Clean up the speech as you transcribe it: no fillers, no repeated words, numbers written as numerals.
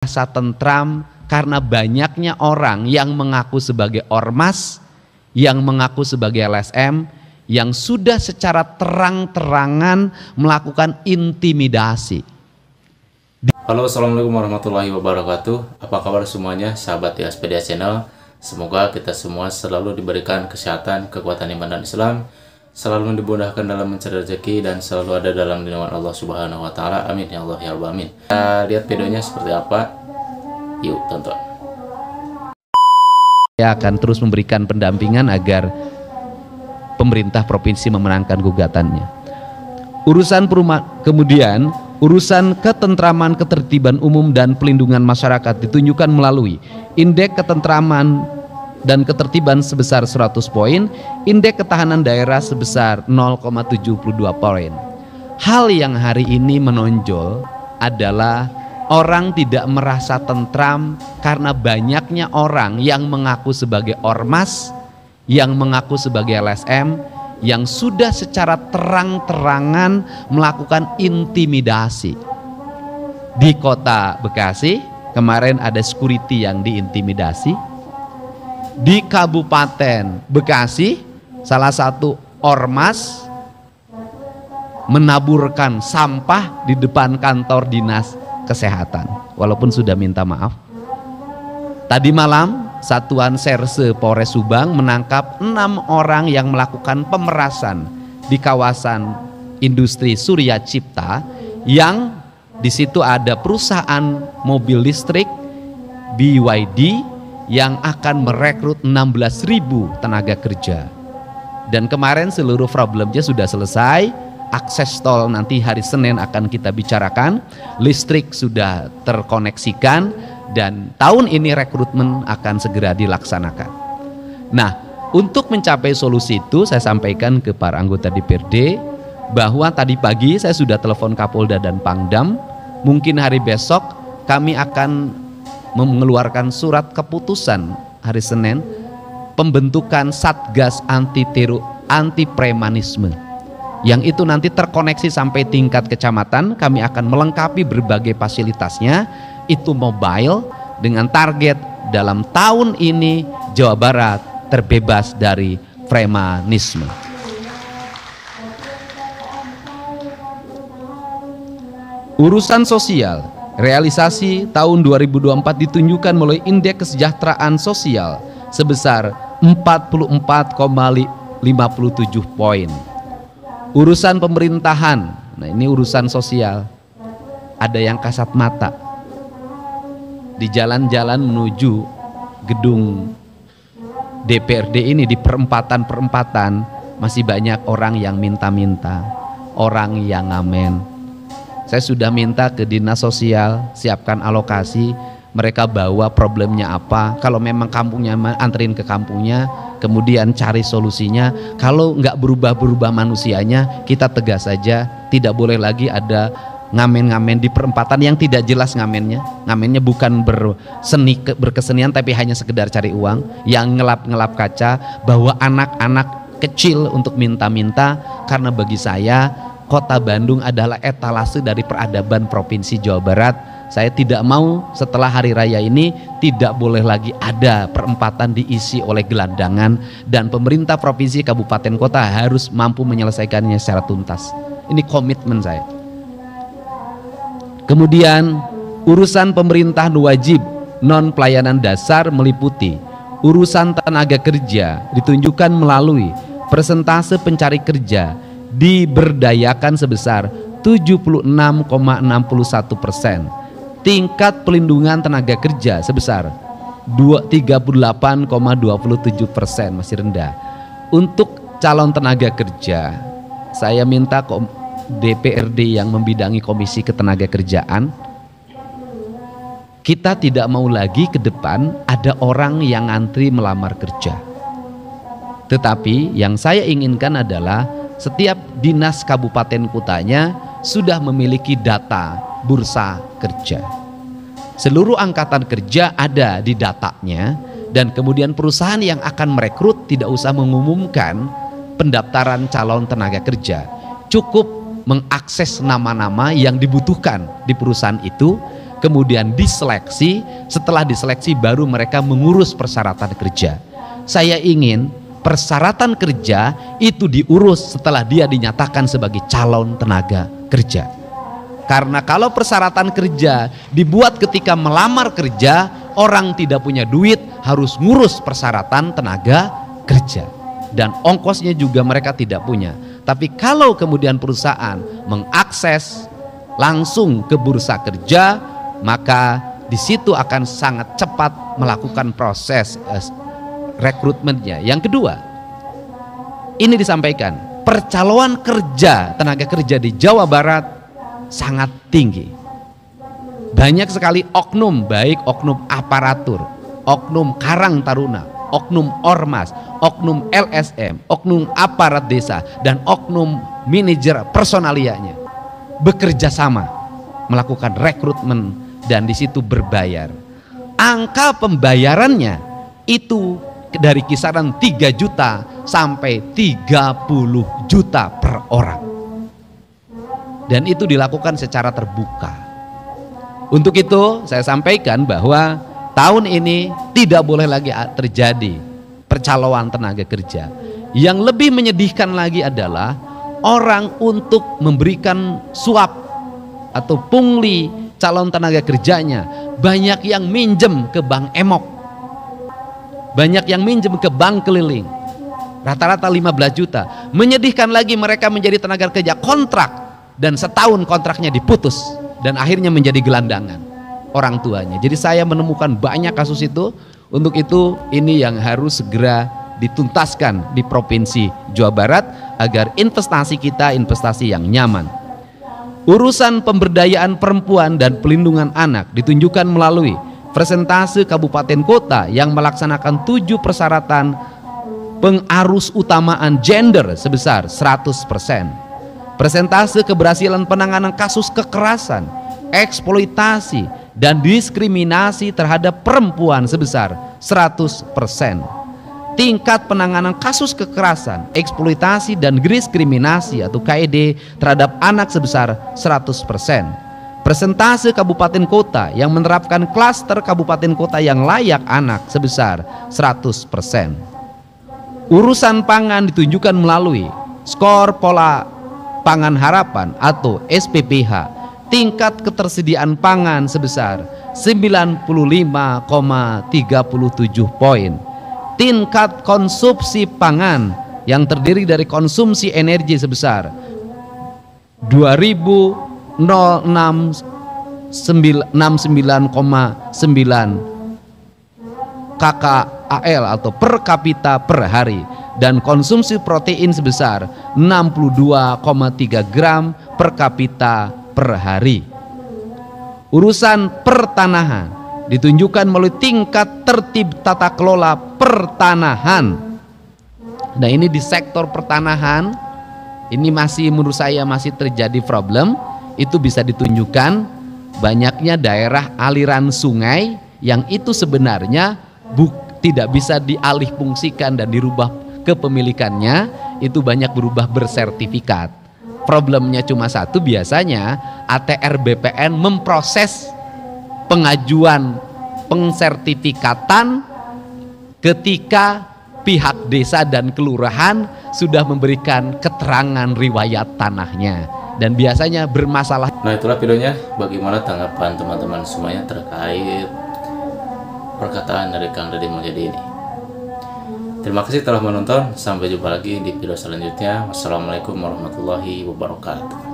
Rasa tentram karena banyaknya orang yang mengaku sebagai ormas, yang mengaku sebagai LSM, yang sudah secara terang-terangan melakukan intimidasi. Halo, assalamualaikum warahmatullahi wabarakatuh. Apa kabar semuanya, sahabat Aspedia Channel? Semoga kita semua selalu diberikan kesehatan, kekuatan iman dan Islam, selalu dimudahkan dalam mencari rezeki, dan selalu ada dalam lindungan Allah Subhanahu Wa Taala. Amin ya Allah ya Rabbal Alamin. Kita lihat videonya seperti apa. Yuk tonton. Saya akan terus memberikan pendampingan agar pemerintah provinsi memenangkan gugatannya. Kemudian urusan ketentraman, ketertiban umum dan pelindungan masyarakat ditunjukkan melalui indeks ketentraman dan ketertiban sebesar 100 poin, indeks ketahanan daerah sebesar 0,72 poin. Hal yang hari ini menonjol adalah orang tidak merasa tentram karena banyaknya orang yang mengaku sebagai ormas, yang mengaku sebagai LSM, yang sudah secara terang-terangan melakukan intimidasi. Di kota Bekasi kemarin ada security yang diintimidasi. Di Kabupaten Bekasi salah satu ormas menaburkan sampah di depan kantor dinas kesehatan walaupun sudah minta maaf. Tadi malam Satuan Serse Polres Subang menangkap 6 orang yang melakukan pemerasan di kawasan industri Surya Cipta, yang di situ ada perusahaan mobil listrik BYD yang akan merekrut 16.000 tenaga kerja. Dan kemarin seluruh problemnya sudah selesai. Akses tol nanti hari Senin akan kita bicarakan, listrik sudah terkoneksikan, dan tahun ini rekrutmen akan segera dilaksanakan. Nah, untuk mencapai solusi itu saya sampaikan ke para anggota DPRD bahwa tadi pagi saya sudah telepon Kapolda dan Pangdam, mungkin hari besok kami akan mengeluarkan surat keputusan hari Senin pembentukan Satgas anti premanisme, yang itu nanti terkoneksi sampai tingkat kecamatan. Kami akan melengkapi berbagai fasilitasnya, itu mobile, dengan target dalam tahun ini Jawa Barat terbebas dari premanisme. Urusan sosial, realisasi tahun 2024 ditunjukkan melalui indeks kesejahteraan sosial sebesar 44,57 poin. Urusan pemerintahan, nah ini urusan sosial, ada yang kasat mata di jalan-jalan menuju gedung DPRD ini, di perempatan-perempatan masih banyak orang yang minta-minta, orang yang ngamen. Saya sudah minta ke dinas sosial siapkan alokasi, mereka bawa problemnya apa, kalau memang kampungnya anterin ke kampungnya, kemudian cari solusinya. Kalau nggak berubah-berubah manusianya, kita tegas saja, tidak boleh lagi ada ngamen-ngamen di perempatan yang tidak jelas ngamennya. Ngamennya bukan berkesenian tapi hanya sekedar cari uang, yang ngelap-ngelap kaca, bawa anak-anak kecil untuk minta-minta. Karena bagi saya Kota Bandung adalah etalase dari peradaban Provinsi Jawa Barat. Saya tidak mau setelah hari raya ini tidak boleh lagi ada perempatan diisi oleh gelandangan, dan pemerintah provinsi, kabupaten, kota harus mampu menyelesaikannya secara tuntas. Ini komitmen saya. Kemudian urusan pemerintahan wajib non pelayanan dasar meliputi urusan tenaga kerja, ditunjukkan melalui persentase pencari kerja diberdayakan sebesar 76,61%. Tingkat pelindungan tenaga kerja sebesar 38,27%, masih rendah. Untuk calon tenaga kerja, saya minta DPRD yang membidangi Komisi Ketenaga Kerjaan, kita tidak mau lagi ke depan ada orang yang antri melamar kerja. Tetapi yang saya inginkan adalah setiap dinas kabupaten kotanya sudah memiliki data bursa kerja. Seluruh angkatan kerja ada di datanya, dan kemudian perusahaan yang akan merekrut tidak usah mengumumkan pendaftaran calon tenaga kerja. Cukup mengakses nama-nama yang dibutuhkan di perusahaan itu, kemudian diseleksi, setelah diseleksi baru mereka mengurus persyaratan kerja. Saya ingin persyaratan kerja itu diurus setelah dia dinyatakan sebagai calon tenaga kerja. Karena kalau persyaratan kerja dibuat ketika melamar kerja, orang tidak punya duit harus ngurus persyaratan tenaga kerja, dan ongkosnya juga mereka tidak punya. Tapi kalau kemudian perusahaan mengakses langsung ke bursa kerja, maka di situ akan sangat cepat melakukan proses rekrutmennya. Yang kedua, ini disampaikan, percaloan kerja tenaga kerja di Jawa Barat sangat tinggi. Banyak sekali oknum, baik oknum aparatur, oknum karang taruna, oknum ormas, oknum LSM, oknum aparat desa, dan oknum manajer personalianya bekerja sama melakukan rekrutmen, dan di situ berbayar. Angka pembayarannya itu dari kisaran 3 juta sampai 30 juta per orang. Dan itu dilakukan secara terbuka. Untuk itu saya sampaikan bahwa tahun ini tidak boleh lagi terjadi percaloan tenaga kerja. Yang lebih menyedihkan lagi adalah orang untuk memberikan suap atau pungli calon tenaga kerjanya, banyak yang minjem ke bank emok, banyak yang minjem ke bank keliling, rata-rata 15 juta. Menyedihkan lagi, mereka menjadi tenaga kerja kontrak dan setahun kontraknya diputus dan akhirnya menjadi gelandangan orang tuanya. Jadi saya menemukan banyak kasus itu. Untuk itu ini yang harus segera dituntaskan di Provinsi Jawa Barat agar investasi kita investasi yang nyaman. Urusan pemberdayaan perempuan dan pelindungan anak ditunjukkan melalui persentase kabupaten kota yang melaksanakan 7 persyaratan pengarus utamaan gender sebesar 100%. Persentase keberhasilan penanganan kasus kekerasan, eksploitasi, dan diskriminasi terhadap perempuan sebesar 100%. Tingkat penanganan kasus kekerasan, eksploitasi, dan diskriminasi atau KED terhadap anak sebesar 100%. Persentase kabupaten kota yang menerapkan klaster kabupaten kota yang layak anak sebesar 100%. Urusan pangan ditunjukkan melalui skor pola pangan harapan atau SPPH, tingkat ketersediaan pangan sebesar 95,37 poin. Tingkat konsumsi pangan yang terdiri dari konsumsi energi sebesar 2.069,9 KKAL atau per kapita per hari, dan konsumsi protein sebesar 62,3 gram per kapita per hari. Urusan pertanahan ditunjukkan melalui tingkat tertib tata kelola pertanahan. Nah, ini di sektor pertanahan ini masih menurut saya masih terjadi problem. Itu bisa ditunjukkan banyaknya daerah aliran sungai yang itu sebenarnya tidak bisa dialih fungsikan dan dirubah kepemilikannya, itu banyak berubah bersertifikat. Problemnya cuma satu, biasanya ATR BPN memproses pengajuan pengsertifikatan ketika pihak desa dan kelurahan sudah memberikan keterangan riwayat tanahnya, dan biasanya bermasalah. Nah, itulah videonya. Bagaimana tanggapan teman-teman semuanya terkait perkataan dari Kang Deddy Mulyadi ini? Terima kasih telah menonton. Sampai jumpa lagi di video selanjutnya. Wassalamualaikum warahmatullahi wabarakatuh.